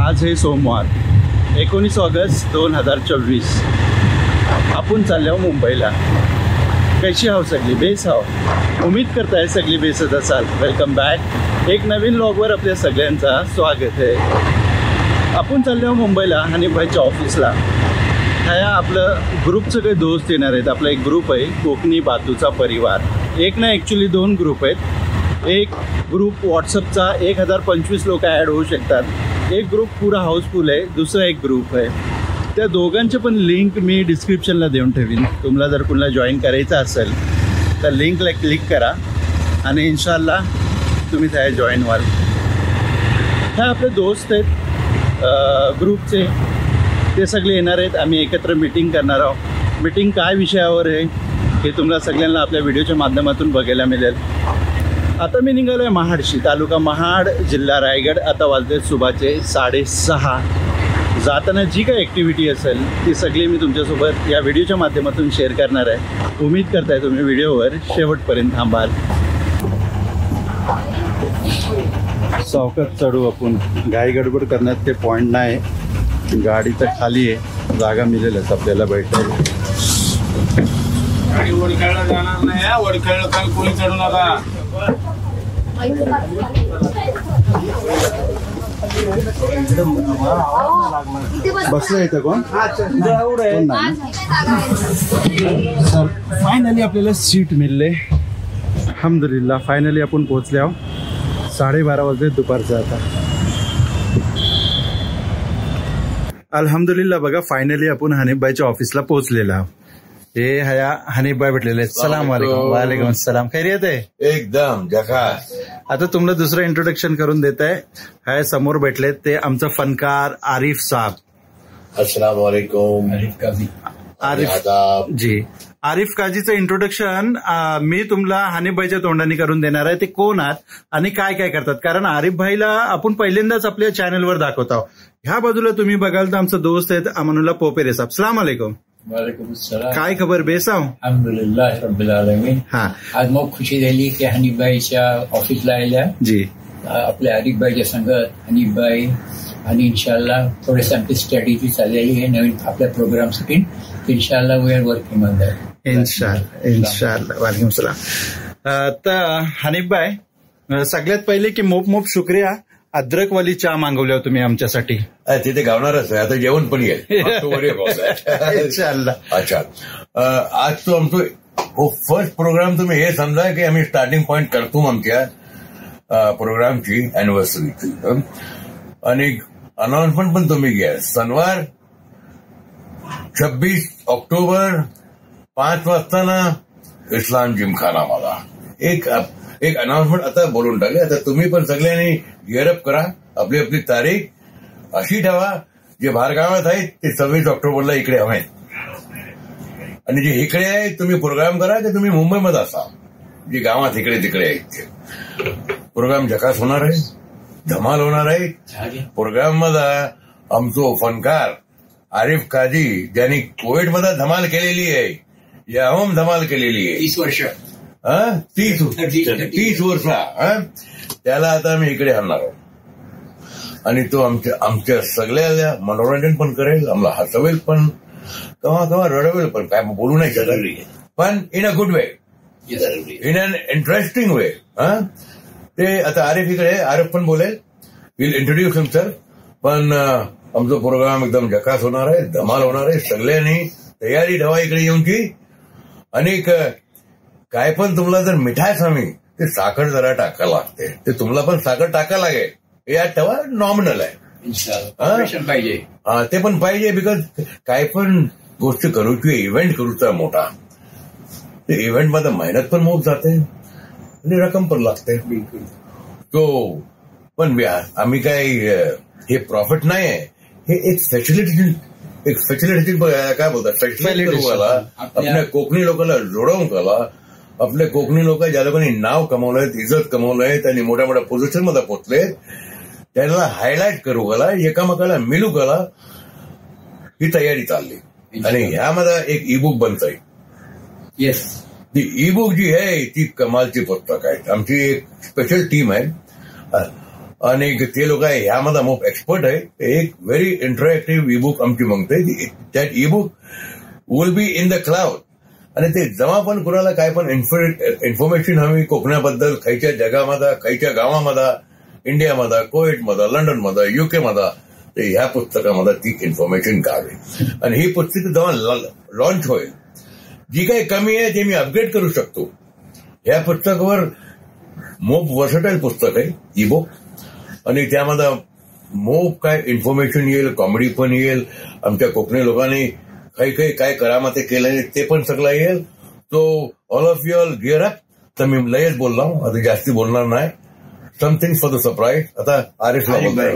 आज आहे सोमवार 19 ऑगस्ट 2024. आपण चाललो मुंबईला. कशी आहो सगळी? बेस आहो. उम्मीद करताय सगळी बेसच असाल. Welcome back. एक नवीन व्लॉगवर आपल्या सगळ्यांचा स्वागत आहे. आपण चाललो मुंबईला हनीफभाईच्या ऑफिसला. ह्या आपलं ग्रुपचं काही दोस्त येणार आहेत. आपला एक ग्रुप आहे कोकणी बातूचा परिवार. एक ना ॲक्च्युली 2 ग्रुप आहेत. एक ग्रुप व्हॉट्सअपचा 1025 लोक ॲड होऊ शकतात. एक ग्रुप पुरा हाऊसफुल आहे. दुसरा एक ग्रुप आहे. त्या दोघांचे पण लिंक मी डिस्क्रिप्शनला देऊन ठेवीन. तुम्हाला जर कुणाला जॉईन करायचं असेल तर लिंकला क्लिक करा आणि इन्शाल्लाह तुम्ही त्या जॉईन व्हाल. हे आपले दोस्त आहेत ग्रुपचे. ते सगळे येणार आहेत. आम्ही एकत्र मीटिंग करणार आहोत. मीटिंग काय विषयावर आहे हे तुम्हाला सगळ्यांना आपल्या व्हिडिओच्या माध्यमातून बघायला मिळेल. आता मी निघालो आहे महाडशी. तालुका महाड, जिल्हा रायगड. आता वाजले सुबाचे 6:30. जाताना जी काही ॲक्टिव्हिटी असेल ती सगळी मी तुमच्यासोबत या व्हिडिओच्या माध्यमातून शेअर करणार आहे. उम्मीद करताय तुम्ही व्हिडिओवर शेवटपर्यंत थांबाल. सावकाश चढू आपण. घाई गडबड करण्यात ते पॉईंट नाही. गाडी तर खाली आहे. जागा मिळेलच आपल्याला बैठायला. गाडी वडखेळला जाणार नाही. वडखेळला काल कोणी चढू नका. बसलं येतं कोण? सर फायनली आपल्याला सीट मिळले. अल्हम्दुलिल्लाह फायनली आपण पोहोचले आहोत. 12:30 वाजले दुपारचं. आता अल्हम्दुलिल्लाह बघा फायनली आपण हनीफभाईच्या ऑफिसला पोहोचलेला आहोत. हे हया हनीफभाई भेटलेले. सलाम वालेकुम. वालेकुम अस्सलाम. खैरियत आहे? एकदम जकास. आता तुम्हाला दुसरं इंट्रोडक्शन करून देत आहे. हाय समोर भेटलेत ते आमचा फनकार आरिफ साहब. अस्सलाम वालेकुम. आरिफ जी. आरिफ काजीचं इंट्रोडक्शन मी तुम्हाला हनीफभाईच्या तोंडाने करून देणार आहे. ते कोण आहात आणि काय काय करतात. कारण आरिफ भाईला आपण पहिल्यांदाच आपल्या चॅनलवर दाखवत आहोत. ह्या बाजूला तुम्ही बघाल तर आमचा दोस्त आहेत अमानुल्लाह पोपेरे साहब. सलाम वालेकुम. वालेकुम अस्सलाम. काय खबर? बेसाव अल्हम्दुलिल्लाह रब्बिल आलमीन. हा आज मग खुशी झाली की हनीफभाईच्या ऑफिसला आल्या. जी. आपल्या आरिफभाईच्या संगत हनीफभाई आणि इन्शाल्लाह थोडेसे आमची स्ट्रॅटेजी चाललेली आहे नवीन आपल्या प्रोग्रामसाठी. इन्शाल्लाह we are working on that. इन्शाल्लाह. वालेकुम सलाम. तर हनीफभाई सगळ्यात पहिले की मोप शुक्रिया. अद्रकवाली चहा मागवल्या तुम्ही आमच्यासाठी. तिथे गावणारच आहे. आता जेवण पण येईल. अच्छा. आज तो आमचो फर्स्ट प्रोग्राम तुम्ही हे समजा की आम्ही स्टार्टिंग पॉइंट करतो आमच्या प्रोग्रामची अॅनिव्हर्सरीची. आणि अनाउन्समेंट पण तुम्ही घ्या. शनिवार 26 ऑक्टोबर 5 वाजता ना इस्लाम जिमखाना मला एक अनाउन्समेंट आता बोलून टाकले. आता तुम्ही पण सगळ्यांनी गिअरअप करा. आपली आपली तारीख अशी ठेवा. जे बाहेरगावात आहेत ते 26 ऑक्टोबरला इकडे हवे. आणि जे इकडे आहे तुम्ही प्रोग्राम करा की तुम्ही मुंबईमध्ये असा. जे गावात इकडे तिकडे आहेत ते प्रोग्राम झकास होणार आहे. धमाल होणार आहे. प्रोग्राममध्ये आमचो फनकार आरिफ काजी ज्यांनी कोविडमध्ये धमाल केलेली आहे. याहून धमाल केलेली आहे. 30 वर्ष. 30 वर्ष. त्याला आता आम्ही इकडे आणणार आहोत. आणि तो आमच्या सगळ्या मनोरंजन पण करेल. आम्हाला हसवेल पण केव्हा रडवेल पण. काय बोलू नाही शकत पण in a good way. In an interesting way. ते आता आरिफ इकडे. आरिफ पण बोलेल. Will introduce himself. पण आमचा प्रोग्राम एकदम झकास होणार आहे. धमाल होणार आहे. सगळ्यांनी तयारी ठेवा इकडे येऊनची. आणि काय पण तुम्हाला जर मिठाई हवी ते साखर जरा टाकायला लागते. ते तुम्हाला पण साखर टाकायला लागेल. यात ठेवा. नॉमिनल आहे. पाहिजे. ते पण पाहिजे. बिकॉज काय पण गोष्ट करूची इव्हेंट करूचा मोठा. ते इव्हेंट मध्ये मेहनत पण मोठ जाते आणि रक्कम पण लागते. तो पण आम्ही काय हे प्रॉफिट नाही आहे. हे एक फॅसिलिटी काय बोलतात फॅसिलिटी आपल्या कोकणी लोकांना जोडवून कला. आपले कोकणी लोक ज्या लोकांनी नाव कमवलंय, इज्जत कमवलंय, त्यांनी मोठ्या मोठ्या पोझिशन मध्ये पोहोचले, त्यांना हायलाइट करू गला, एकामेकाला मिळू गला, ही तयारी चालली. आणि ह्यामध्ये एक ई बुक बनतंय. येस. ती ई बुक जी आहे ती कमालची पुस्तक आहे. आमची एक स्पेशल टीम आहे. आणि ते लोक ह्यामध्ये खूप एक्सपर्ट आहे. एक व्हेरी इंटरॅक्टिव्ह ईबुक आमची मागते. That ebook will be in the cloud. आणि ते जेव्हा पण कुणाला काय पण इन्फॉर्मेशन हवी कोकणाबद्दल, खयच्या जगामध्ये, खयच्या गावामध्ये, इंडियामध्ये, कोविडमध्ये, लंडनमध्ये, युकेमध्ये, तर ह्या पुस्तकामध्ये ती इन्फॉर्मेशन काढली. आणि ही पुस्तक जेव्हा लॉन्च होईल, जी काही कमी आहे ते मी अपग्रेड करू शकतो. ह्या पुस्तकावर मोप वर्सटाईल पुस्तक आहे ईबुक. आणि त्यामध्ये मोप काय इन्फॉर्मेशन येईल, कॉमेडी पण येईल, आमच्या कोकणी लोकांनी काही काही काय करामाते केलं ते पण सगळं येईल. तो all of you all gear up. तर मी लयच बोलला, आता जास्ती बोलणार नाही. Something for the surprise. आता आरिफला बोलतोय.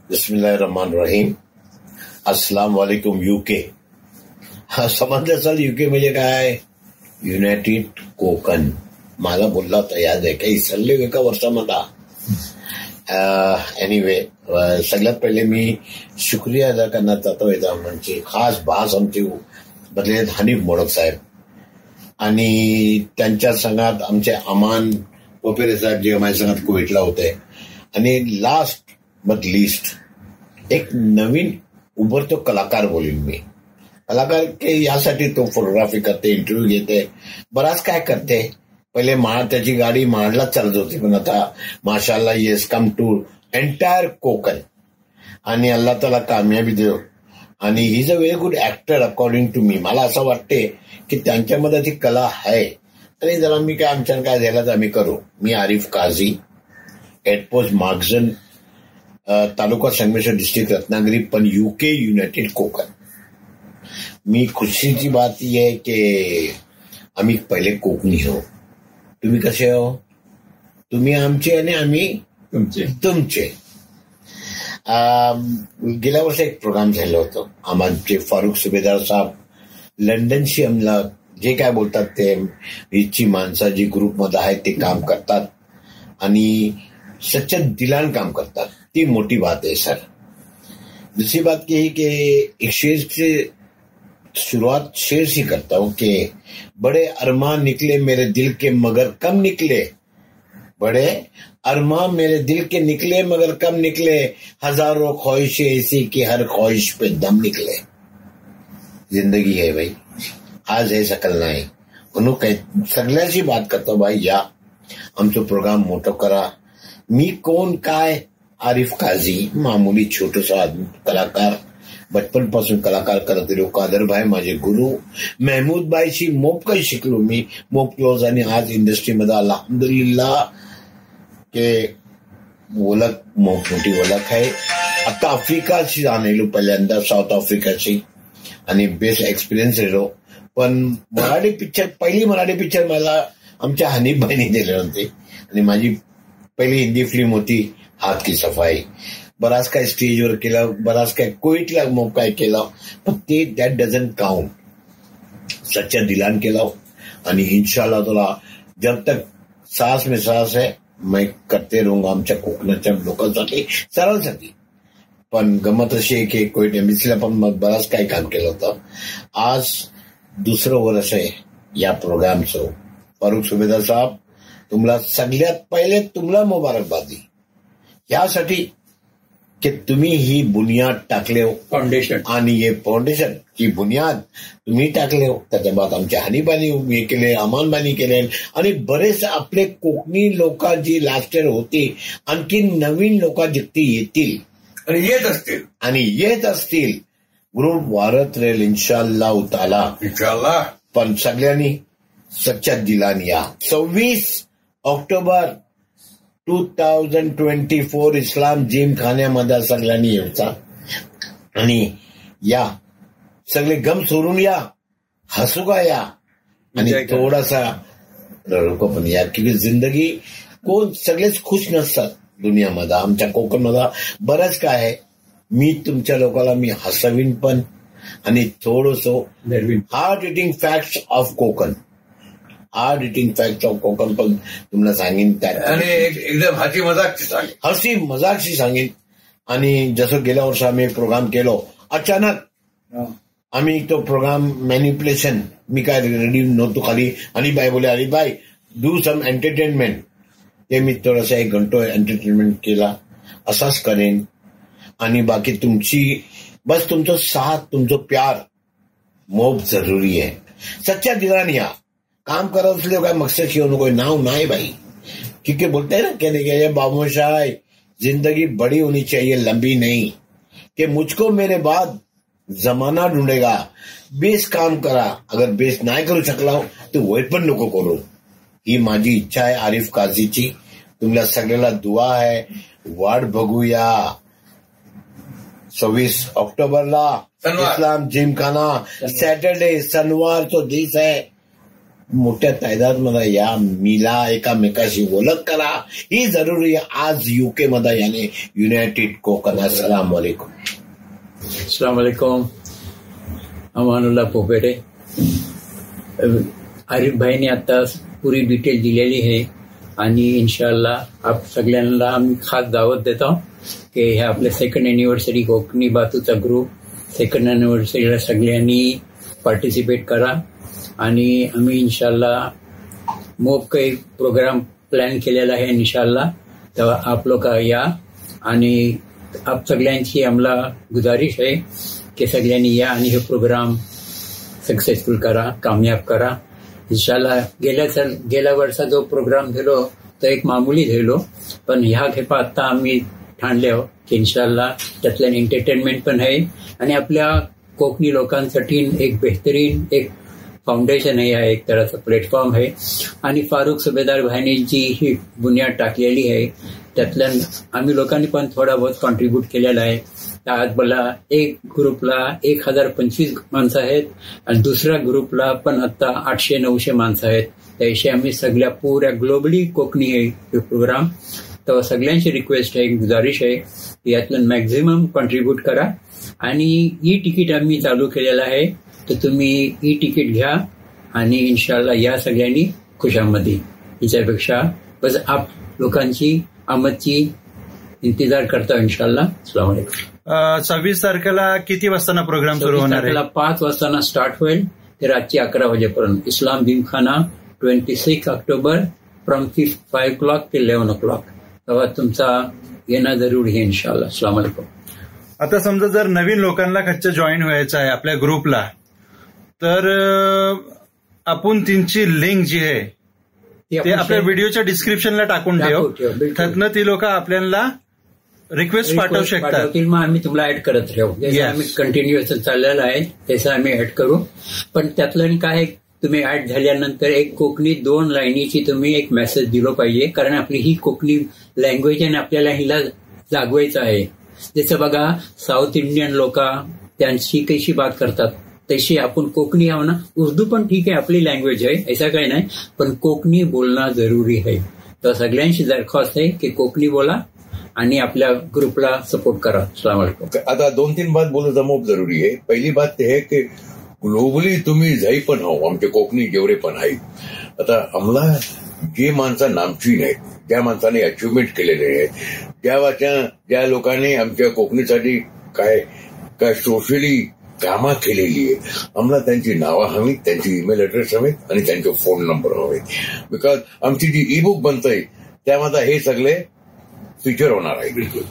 बिस्मिल्लाहिर्रहमानिर्रहीम. अस्सलाम वालेकुम यूके. हा समजलं असेल यूके म्हणजे काय, युनायटेड कोकण. मला बोलला होता याद आहे काही सल्ले एका वर्षामध्ये. एनिवे सगळ्यात पहिले मी शुक्रिया अदा करना चाहता हूँ म्हणजे खास बास आमचे बदले हनीफ मोडक साहेब आणि त्यांच्या संघात आमचे अमान पोपेरे साहेब जे माझ्या संघात कोविडला होते. आणि लास्ट बट लिस्ट एक नवीन उभरतो कलाकार बोलीन मी. कलाकार के यासाठी तो फोटोग्राफी करते, इंटरव्ह्यू घेते, बराच काय करते. पहिले त्याची गाडी महाडलाच चालत होती, पण आता माशाल्लाह yes come to entire Konkan. आणि अल्लाह ताला कामयाबी देव. आणि he is a very good actor according to me. मला असं वाटते की त्यांच्यामध्ये ती कला आहे. तरी जरा मी काय आमच्या काय झालं तर आम्ही करू. मी आरिफ काझी, हेडपोस्ट मार्गजन, तालुका संगमेश्वर, डिस्ट्रिक्ट रत्नागिरी, पण यूके युनायटेड कोकण. मी खुशीची बात ही आहे की आम्ही पहिले कोकणी हो. तुम्ही कसे हो? तुम्ही आमचे आणि आम्ही तुमचे. गेल्या वर्षी एक प्रोग्राम झालं होतं. आमचे फारुख सुभेदार साहेब लंडनशी आम्हाला जे काय बोलतात ते हिची माणसं जी ग्रुपमध्ये आहेत ते काम करतात आणि सच्च्या दिलान काम करतात. ती मोठी बात आहे सर. दूसरी बात की कि एक शेर से शुरुआत शेर से करता हूं कि बड़े अरमान निकले मेरे दिल के मगर कम निकले. बड़े अरमान मेरे दिल के निकले मगर कम निकले. हजारों ख्वाहिशें ऐसी कि हर ख्वाहिश पे दम निकले. जिंदगी है भाई, आज है सकल नाही. म्हणून काही सगळ्याची बात करतो भाई. या आमचं प्रोग्राम मोठं करा. मी कोण काय, आरिफ काझी, मामूली छोटूसा कलाकार, बचपन पासून कलाकार करत गेलो. कादर भाई माझे गुरु, महमूद भाईशी मोप काही शिकलो मी, मोप क्लोज. आणि आज इंडस्ट्रीमध्ये अल्हम्दुलिल्लाह के ओळख मोप मोठी ओळख आहे. आता आफ्रिकाची जाणलो पहिल्यांदा, साऊथ आफ्रिकाची, आणि बेस्ट एक्सपिरियन्स राहिलो. पण मराठी पिक्चर, पहिली मराठी पिक्चर मला आमच्या हनीफ भाईने दिले होते. आणि माझी पहिली हिंदी फिल्म होती हात की सफाई. बराच काय स्टेजवर केलं, बराच काय कोविडला मग काय केलं, पण ते दॅट डझंट काउंट. सच्च्या दिलान केलं. आणि इंशाल्लाह तुला जब तक सांस में सांस है मैं करते रहूंगा आमच्या कोकणाच्या लोकांसाठी, सर्वांसाठी. पण गमत अशी आहे की कोविड एमबीसीला पण मग बराच काय काम केलं होतं. आज दुसरं वर्ष आहे या प्रोग्रामचं. फारुख सुभेदार साहेब, तुम्हाला सगळ्यात पहिले तुम्हाला मुबारकबादी यासाठी की तुम्ही ही बुनियाद टाकले हो, फाउंडेशन. आणि हे फाउंडेशन ही बुनियाद तुम्ही टाकले हो. त्याच्या बाद आमच्या हनीबानी हे केले, अमानबानी केले, आणि बरेच आपले कोकणी लोक जी लास्ट इयर होती, आणखी नवीन लोक जिथे येतील आणि येत असतील. ग्रुप वारत राहील इन्शाअल्लाह ताला. इन्शाअल्लाह. पण सगळ्यांनी सच्च्या दिलान या. 26 ऑक्टोबर 2024 इस्लाम जिम खान्यामध्ये सगळ्यांनी यायचा. आणि या सगळे गम सोडून या, हसू का या, आणि थोडासा रडू पण या. की जिंदगी कोण सगळेच खुश नसतात दुनियामध्ये. आमच्या कोकणमध्ये बरंच काय आहे. मी तुमच्या लोकांना मी हसवीन पण, आणि थोडंसं hard hitting facts of Konkan, hard hitting facts of Konkan पण तुम्हाला सांगेन. आणि एकदम हसी मजाकशी सांगेन. आणि जसं गेल्या वर्षी आम्ही प्रोग्राम केलो, अचानक आम्ही तो प्रोग्राम मॅनिप्युलेशन, मी काय रेडी नव्हतो खाली. अलीबाई बोले, अलीबाई डू सम एंटरटेनमेंट. ते मी थोडासा 1 घंटा एंटरटेनमेंट केला. असाच करेन. आणि बाकी तुमची बस तुमचं साथ, तुमचं प्यार मोब जरूरी है. सच्चा दिलानी या काम करो इसलिए कोई मकसद की कोई नाव ना है भाई. क्योंकि बोलते हैं ना कहने के बाबू शाह जिंदगी बड़ी होनी चाहिए, लंबी नहीं. कि मुझको मेरे बाद जमाना ढूंढेगा. बेस काम करा, अगर बेस नाही करू शकला तर वाईट पण नको करू. ही माझी इच्छा आहे आरिफ काझीची. तुम्हाला सगळ्याला दुआ आहे. वाट बघूया 26 ऑक्टोबरला इस्लाम जिमखाना, सॅटर्डे शनिवारचा दिवस आहे. मोठ्या तादादमध्ये या, मिला, एकामेकाशी ओळख करा. ही जरुरी आहे आज UK मध्ये याने युनायटेड कोकण. अस्सलाम वालेकुम. अस्सलाम वालेकुम. अमानुल्लाह पोपेरे. आरिफ भाईने आता पुरी डिटेल दिलेली आहे आणि इन्शाअल्लाह आप सगळ्यांना आम्ही खास दावत देतो की हे आपल्या 2nd एनिव्हर्सरी कोकणी बातूचा ग्रुप 2nd एनिव्हर्सरीला सगळ्यांनी पार्टिसिपेट करा. आणि आम्ही इन्शाअल्लाह मोब काही प्रोग्राम प्लॅन केलेला आहे इन्शाअल्लाह. तर आप लोक या आणि आप सगळ्यांची आम्हाला गुजारिश आहे की सगळ्यांनी या आणि हे प्रोग्राम सक्सेसफुल करा, कामयाब करा इन्शाअल्लाह. गेल्या वर्षा जो प्रोग्राम झालो तो एक मामुली झालो, पण ह्या खेपा आता आम्ही ठाणले की इन्शाअल्लाह त्यातल्या एंटरटेनमेंट पण आहे आणि आपल्या कोकणी लोकांसाठी एक बेहतरीन एक फाउंडेशन आहे, एक तऱ्हाचं प्लॅटफॉर्म आहे. आणि फारुख सुभेदार भाईंची ही बुनियाद टाकलेली आहे. त्यातल्या आम्ही लोकांनी पण थोडा बहुत कॉन्ट्रीब्यूट केलेला आहे. आज मला एक ग्रुपला 1025 माणसं आहेत आणि दुसऱ्या ग्रुपला पण आता 800-900 माणसं आहेत. त्याविषयी आम्ही सगळ्या पुऱ्या ग्लोबली कोकणी आहे प्रोग्राम. तर सगळ्यांची रिक्वेस्ट आहे, गुजारिश आहे यातलं मॅक्झिमम कॉन्ट्रीब्यूट करा. आणि ई तिकीट आम्ही चालू केलेलं आहे, तर तुम्ही ई तिकीट घ्या आणि इन्शाअल्लाह या सगळ्यांनी खुशामदी. हिच्यापेक्षा बस आप लोकांची आमदची इंतजार करता इन्शाअल्लाह. अस्सलाम वालेकुम. 26 तारखेला किती वाजता प्रोग्राम सुरू होणार आहे? 5 वाजता स्टार्ट होईल ते रात्री 11 वाजेपर्यंत. इस्लाम जिमखाना 26 ऑक्टोबर फ्रॉम 5 o'clock ते 11 o'clock. तेव्हा तुमचा येणं जरुरी आहे इन्शाअल्लाह. अस्सलाम वालेकुम. आता समजा जर नवीन लोकांना कच्चं जॉईन व्हायचं आहे आपल्या ग्रुपला, तर आपण त्यांची लिंक जी आहे ते आपल्या व्हिडिओच्या डिस्क्रिप्शनला टाकून ठेव. त्यातनं ती लोक आपल्याला रिक्वेस्ट पाठवू शकतात. मग आम्ही तुम्हाला ऍड करत राहू. जसं आम्ही कंटिन्युअस चाललेलं आहे तसं आम्ही ऍड करू. पण त्यातलं काय तुम्ही ऍड झाल्यानंतर एक कोकणी 2 लाईनीची तुम्ही एक मेसेज दिलो पाहिजे, कारण आपली ही कोकणी लँग्वेज आहे आणि आपल्याला हिला जागवायचं आहे. जसं बघा साऊथ इंडियन लोक त्यांची कशी बात करतात तशी आपण कोकणी आहो ना. उर्दू पण ठीक आहे, आपली लँग्वेज आहे, ऐसा काही नाही, पण कोकणी बोलणं जरुरी आहे. तर सगळ्यांची दरख्वास्त आहे की कोकणी बोला आणि आपल्या ग्रुपला सपोर्ट करा. अस्सलाम वालेकुम. आता 2-3 बात बोलणं जमव जरुरी आहे. पहिली बात ते आहे की ग्लोबली तुम्ही जाई पण हो, आमचे कोकणी जेवढे पण आहेत. आता आम्हाला जे माणसं नामची नाहीत, ज्या माणसाने अचिव्हमेंट केलेले आहेत, ज्या लोकांनी आमच्या कोकणीसाठी काय सोशली कामं केलेली आहे, आम्हाला त्यांची नावं हवीत, त्यांची ईमेल ऍड्रेस हवेत आणि त्यांचे फोन नंबर हवेत. बिकॉज आमची जी ई बुक बनतंय त्यामध्ये हे सगळे फीचर होणार आहे. बिलकुल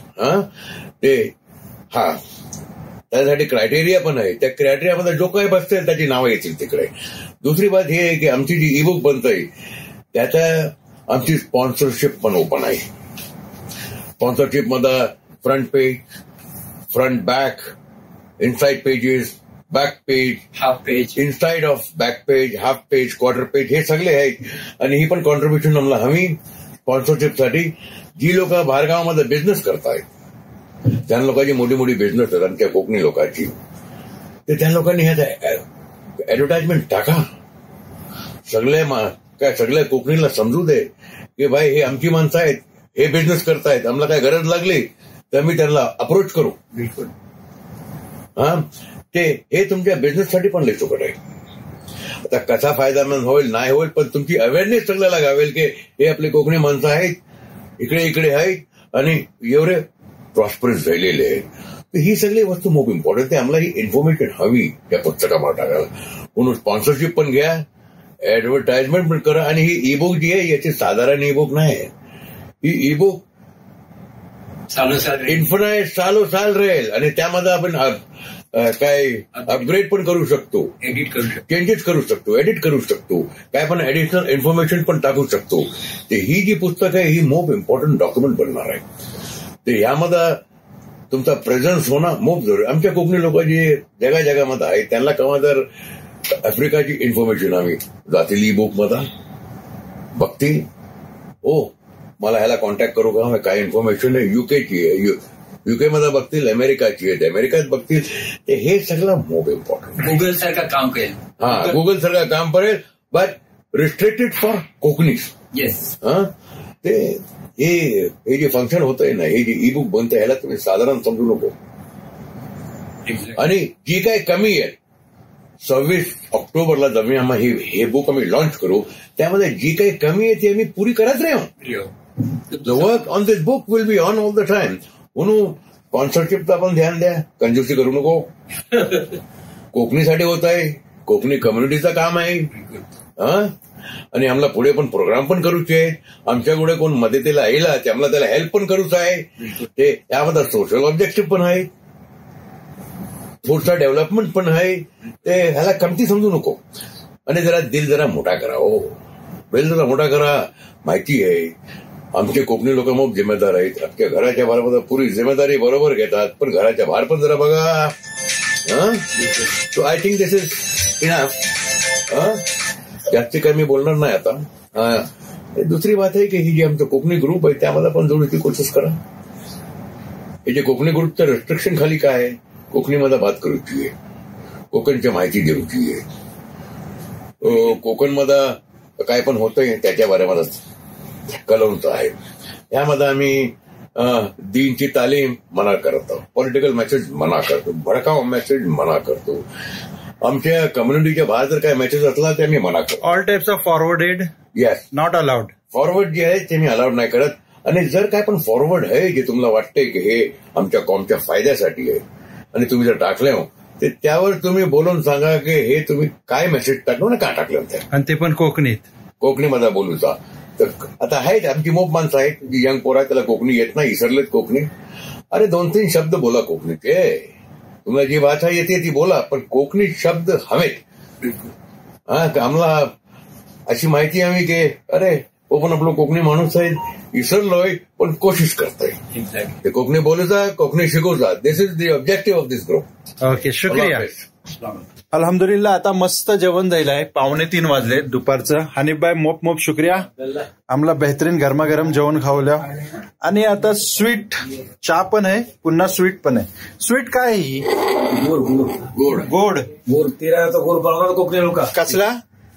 त्यासाठी क्रायटेरिया पण आहे. त्या क्रायटेरियामध्ये जो काही बसतील त्याची नावं येतील तिकडे. दुसरी बात ही आहे की आमची जी ई बुक बनतंय त्याच्या आमची स्पॉन्सरशिप पण ओपन आहे. स्पॉन्सरशिपमध्ये front page, front back, inside pages, back page, half page, inside of back page, half page, quarter page, हे सगळे आहेत. आणि ही पण कॉन्ट्रीब्युशन आम्हाला हवी स्पॉन्सरशिपसाठी. जी लोक बाहेरगावामध्ये बिझनेस करतायत, त्या लोकांची मोठी मोठी बिझनेस आहेत त्या कोकणी लोकांची, तर त्या लोकांनी ह्याचा ऍडव्हर्टाइजमेंट टाका. सगळ्या कोकणीला समजू दे की भाई हे आमची माणसं आहेत, हे बिझनेस करतायत, आम्हाला काय गरज लागली तर मी त्यांना अप्रोच करू. बिलकुल. ते हे तुमच्या बिझनेससाठी पण लई चुकट आहे. आता कसा फायदामंद होईल नाही होईल, पण तुमची अवेअरनेस सगळ्याला गावेल की हे आपले कोकणी माणसं आहेत, इकडे आहेत आणि एवढे प्रॉस्परस झालेले आहेत. तर ही सगळी वस्तू खूप इम्पॉर्टंट आहे. आम्हाला ही इन्फॉर्मेशन हवी त्या पुस्तकामध्ये टाकायला. म्हणून स्पॉन्सरशिप पण घ्या, ऍडव्हर्टाइजमेंट पण करा. आणि ही ई बुक जी आहे याची साधारण ई बुक नाही, ही ई बुक इन्फिनाईट सालोसाल राहील आणि त्यामध्ये आपण काय अपग्रेड पण करू शकतो, चेंजेस करू शकतो, एडिट करू शकतो, काय पण ऍडिशनल इन्फॉर्मेशन पण टाकू शकतो. ते ही जी पुस्तक आहे ही मोस्ट इम्पॉर्टंट डॉक्युमेंट बनणार आहे. ते यामध्ये तुमचा प्रेझन्स होणं मोप जरुरी. आमच्या कोकणी लोक जे जगामध्ये आहेत त्यांना केव्हा जर आफ्रिकाची इन्फॉर्मेशन आम्ही जातील ई बुक मध्ये बघतील, हो मला ह्याला कॉन्टॅक्ट करू का, काय इन्फॉर्मेशन आहे युकेची आहे, युके मध्ये बघतील, अमेरिकाची आहे अमेरिकात बघतील. ते हे सगळं मोप इम्पॉर्टंट. गुगल सारखं काम करेल. गुगल सारखं काम करेल बट रिस्ट्रिक्टेड फॉर कोकणीज. येस. ते हे जे फंक्शन होतंय ना, हे जे ई बुक बनतंय ह्याला तुम्ही साधारण समजू नको. आणि जी काही कमी आहे 26 ऑक्टोबरला जेव्हा आम्ही हे बुक आम्ही लॉन्च करू त्यामध्ये जी काही कमी आहे ती आम्ही पुरी करत राहू. The work on this book will be on all the time. म्हणून कॉन्सर्टशिपचं पण ध्यान द्या, कंजूसी करू नको. कोकणीसाठी होत आहे, कोकणी कम्युनिटीचं काम आहे. आणि आम्हाला पुढे पण प्रोग्राम पण करूचे आहेत. आमच्या पुढे कोण मदतीला येईल आम्हाला त्याला हेल्प पण करूच आहे. ते यामध्ये सोशल ऑब्जेक्टिव्ह पण आहे, पुढचा डेव्हलपमेंट पण आहे. ते ह्याला कमती समजू नको आणि जरा दिल जरा मोठा करा. हो दिल जरा मोठा करा. माहिती आहे आमचे कोकणी लोक मग जिम्मेदार आहेत. आमच्या घराच्या बाहेर पुरी जिम्मेदारी बरोबर घेतात, पण घराच्या बाहेर पण जरा बघा. So I think this is enough. जास्त काही मी बोलणार नाही आता. दुसरी बात आहे की ही जी आमचं कोकणी ग्रुप आहे त्यामध्ये पण जोडीची कोशिश करा. हे जे कोकणी ग्रुपचं रेस्ट्रिक्शन खाली काय आहे, कोकणीमध्ये बात करूची आहे, कोकणच्या माहिती देऊची आहे, कोकणमध्ये काय पण होतंय त्याच्या बारेमध्ये कलवून आहे. यामध्ये आम्ही दीनची तालीम मना करतो, पॉलिटिकल मेसेज मना करतो, भडकाव मेसेज मना करतो. आमच्या कम्युनिटीच्या बाहेर जर काय मेसेज असला ते आम्ही मना करतो. All types of forwarded yes not allowed. Forward जे आहे ते मी अलाउड नाही करत. आणि जर काय पण फॉरवर्ड आहे जे तुम्हाला वाटतंय की हे आमच्या कॉमच्या फायद्यासाठी आहे आणि तुम्ही जर टाकले हो ते त्यावर तुम्ही बोलून सांगा की हे तुम्ही काय मेसेज टाकलो ना, का टाकले होते, आणि ते पण कोकणीमध्ये बोलूचा. तर आता आहेत आमची मोप माणसं आहेत जी यंग पोरा त्याला कोकणी येत नाही, विसरलेत कोकणी. अरे 2-3 शब्द बोला कोकणीचे. तुम्हाला जी भाषा येते ती बोला, पण कोकणी शब्द हवेत. आम्हाला अशी माहिती आम्ही की अरे हो पण आपलं कोकणी माणूस आहे, विसरलोय पण कोशिश करतोय. ते कोकणी बोलूचा, कोकणी शिकवचा. This is the objective of this group. Okay, शुक्रिया. अल्हम्दुलिल्लाह. आता मस्त जेवण जाईल आहे. 2:45 वाजले दुपारचं. हनीफबाई मोप शुक्रिया. आम्हाला बेहतरीन गरमागरम जेवण खावलं. आणि आता स्वीट चहा पण आहे, पुन्हा स्वीट पण आहे. स्वीट काय ही? गोड. गोड 13 गोड बनवणार कोकणी लोक. कसला?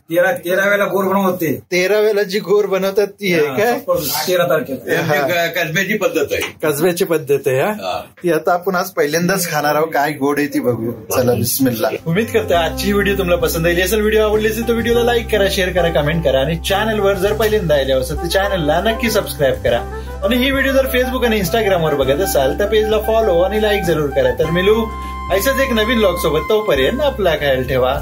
13 वेळेला गोड बनवते. 13 वेळेला जी गोड बनवतात ती आहे काय? 13 तारखेला कसब्याची पद्धत आहे. कसब्याची पद्धत आहे. ती आता आपण आज पहिल्यांदाच खाणार आहोत. काय गोड आहे ती बघू. चला बिस्मिल्ला. उम्मीद करतो आजची व्हिडिओ तुम्हाला पसंत आली असेल. व्हिडिओ आवडली असेल तर व्हिडिओला लाईक करा, शेअर करा, कमेंट करा. आणि चॅनलवर जर पहिल्यांदा आले असेल तर चॅनलला नक्की सबस्क्राईब करा. आणि ही व्हिडिओ जर फेसबुक आणि इंस्टाग्रामवर बघत असाल तर पेजला फॉलो आणि लाईक जरूर करा. तर मिळू असाच एक नवीन व्लॉग सोबत. तोपर्यंत आपला ख्याल ठेवा.